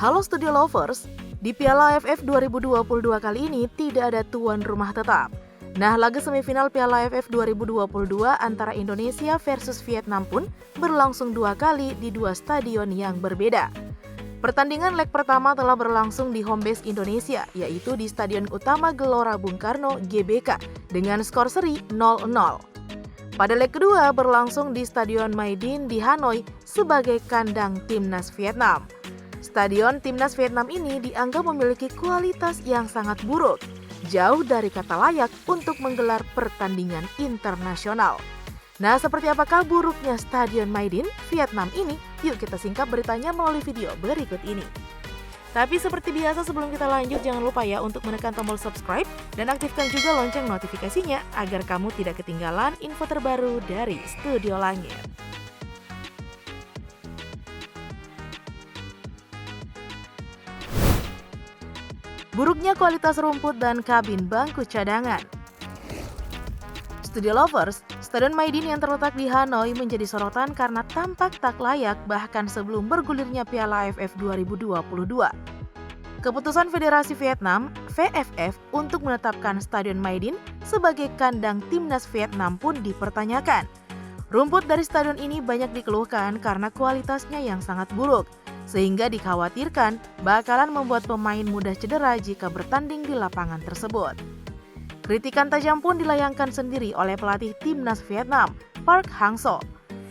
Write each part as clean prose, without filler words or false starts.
Halo Studio Lovers, di Piala AFF 2022 kali ini tidak ada tuan rumah tetap. Nah, laga semifinal Piala AFF 2022 antara Indonesia versus Vietnam pun berlangsung dua kali di dua stadion yang berbeda. Pertandingan leg pertama telah berlangsung di home base Indonesia, yaitu di Stadion Utama Gelora Bung Karno (GBK) dengan skor seri 0-0. Pada leg kedua berlangsung di Stadion Maidin di Hanoi sebagai kandang Timnas Vietnam. Stadion Timnas Vietnam ini dianggap memiliki kualitas yang sangat buruk, jauh dari kata layak untuk menggelar pertandingan internasional. Nah, seperti apakah buruknya Stadion Maidin Vietnam ini? Yuk kita singkap beritanya melalui video berikut ini. Tapi seperti biasa sebelum kita lanjut, jangan lupa ya untuk menekan tombol subscribe dan aktifkan juga lonceng notifikasinya agar kamu tidak ketinggalan info terbaru dari Studio Langit. Buruknya kualitas rumput dan kabin bangku cadangan. Studio Lovers, Stadion Maidin yang terletak di Hanoi menjadi sorotan karena tampak tak layak bahkan sebelum bergulirnya Piala AFF 2022. Keputusan Federasi Vietnam, VFF, untuk menetapkan Stadion Maidin sebagai kandang Timnas Vietnam pun dipertanyakan. Rumput dari stadion ini banyak dikeluhkan karena kualitasnya yang sangat buruk, sehingga dikhawatirkan bakalan membuat pemain mudah cedera jika bertanding di lapangan tersebut. Kritikan tajam pun dilayangkan sendiri oleh pelatih Timnas Vietnam, Park Hang-seo.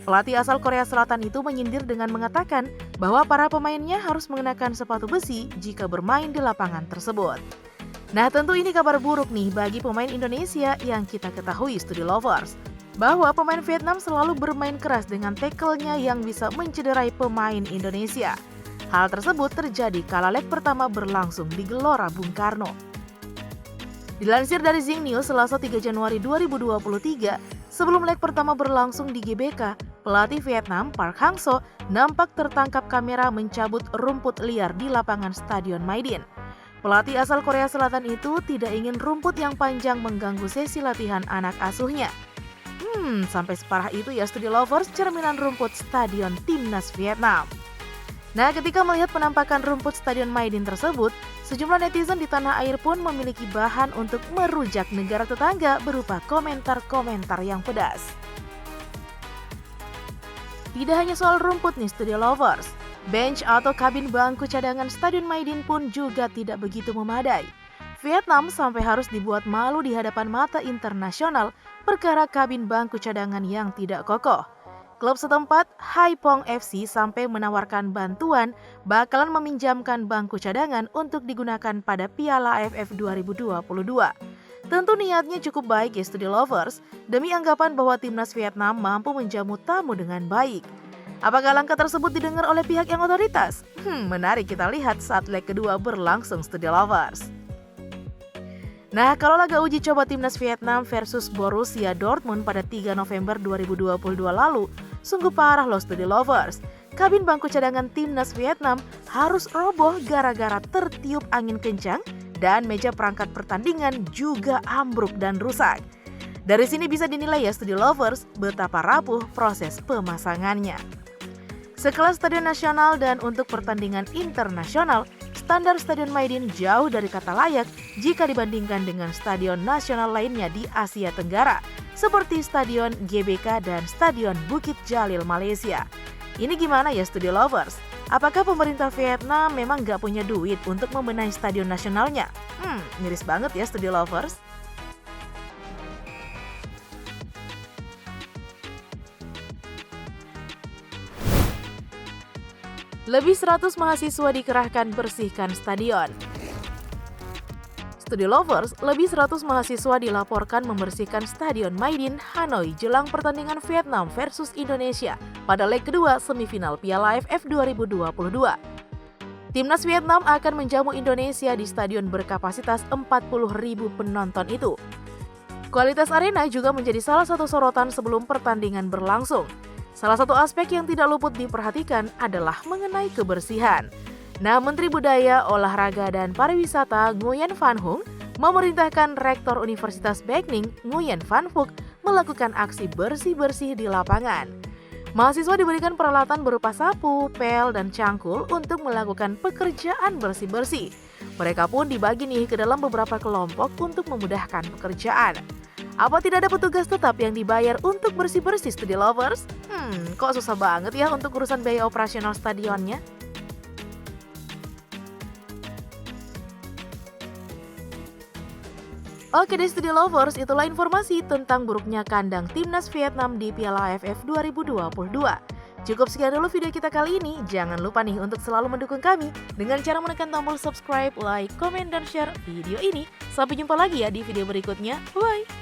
Pelatih asal Korea Selatan itu menyindir dengan mengatakan bahwa para pemainnya harus mengenakan sepatu besi jika bermain di lapangan tersebut. Nah, tentu ini kabar buruk nih bagi pemain Indonesia yang kita ketahui Studio Lovers, bahwa pemain Vietnam selalu bermain keras dengan tackle-nya yang bisa mencederai pemain Indonesia. Hal tersebut terjadi kala leg pertama berlangsung di Gelora Bung Karno. Dilansir dari Zing News Selasa 3 Januari 2023, sebelum leg pertama berlangsung di GBK, pelatih Vietnam Park Hang-seo nampak tertangkap kamera mencabut rumput liar di lapangan Stadion Maidin. Pelatih asal Korea Selatan itu tidak ingin rumput yang panjang mengganggu sesi latihan anak asuhnya. Sampai separah itu ya Studio Lovers, cerminan rumput Stadion Timnas Vietnam. Nah, ketika melihat penampakan rumput Stadion Maidin tersebut, sejumlah netizen di tanah air pun memiliki bahan untuk merujak negara tetangga berupa komentar-komentar yang pedas. Tidak hanya soal rumput nih Studio Lovers, bench atau kabin bangku cadangan Stadion Maidin pun juga tidak begitu memadai. Vietnam sampai harus dibuat malu di hadapan mata internasional perkara kabin bangku cadangan yang tidak kokoh. Klub setempat, Haiphong FC, sampai menawarkan bantuan bakalan meminjamkan bangku cadangan untuk digunakan pada Piala AFF 2022. Tentu niatnya cukup baik ya Studio Lovers, demi anggapan bahwa Timnas Vietnam mampu menjamu tamu dengan baik. Apakah langkah tersebut didengar oleh pihak yang otoritas? Menarik kita lihat saat leg kedua berlangsung Studio Lovers. Nah, kalau laga uji coba Timnas Vietnam versus Borussia Dortmund pada 3 November 2022 lalu, sungguh parah loh Studio Lovers. Kabin bangku cadangan Timnas Vietnam harus roboh gara-gara tertiup angin kencang dan meja perangkat pertandingan juga ambruk dan rusak. Dari sini bisa dinilai ya Studio Lovers betapa rapuh proses pemasangannya. Sekelas Stadion Nasional dan untuk pertandingan internasional, standar Stadion Maidin jauh dari kata layak jika dibandingkan dengan stadion nasional lainnya di Asia Tenggara, seperti Stadion GBK dan Stadion Bukit Jalil Malaysia. Ini gimana ya Studio Lovers? Apakah pemerintah Vietnam memang nggak punya duit untuk membenahi stadion nasionalnya? Miris banget ya Studio Lovers. Lebih 100 mahasiswa dikerahkan bersihkan stadion. Studio Lovers, lebih 100 mahasiswa dilaporkan membersihkan Stadion Maidin, Hanoi jelang pertandingan Vietnam versus Indonesia pada leg kedua semifinal Piala AFF 2022. Timnas Vietnam akan menjamu Indonesia di stadion berkapasitas 40.000 penonton itu. Kualitas arena juga menjadi salah satu sorotan sebelum pertandingan berlangsung. Salah satu aspek yang tidak luput diperhatikan adalah mengenai kebersihan. Nah, Menteri Budaya, Olahraga, dan Pariwisata Nguyen Van Huong memerintahkan Rektor Universitas Baek Ninh, Nguyen Van Phuc, melakukan aksi bersih-bersih di lapangan. Mahasiswa diberikan peralatan berupa sapu, pel, dan cangkul untuk melakukan pekerjaan bersih-bersih. Mereka pun dibagi nih ke dalam beberapa kelompok untuk memudahkan pekerjaan. Apa tidak ada petugas tetap yang dibayar untuk bersih-bersih Studi Lovers? Kok susah banget ya untuk urusan biaya operasional stadionnya? Oke deh Studi Lovers, itulah informasi tentang buruknya kandang Timnas Vietnam di Piala AFF 2022. Cukup sekian dulu video kita kali ini. Jangan lupa nih untuk selalu mendukung kami dengan cara menekan tombol subscribe, like, komen, dan share video ini. Sampai jumpa lagi ya di video berikutnya. Bye!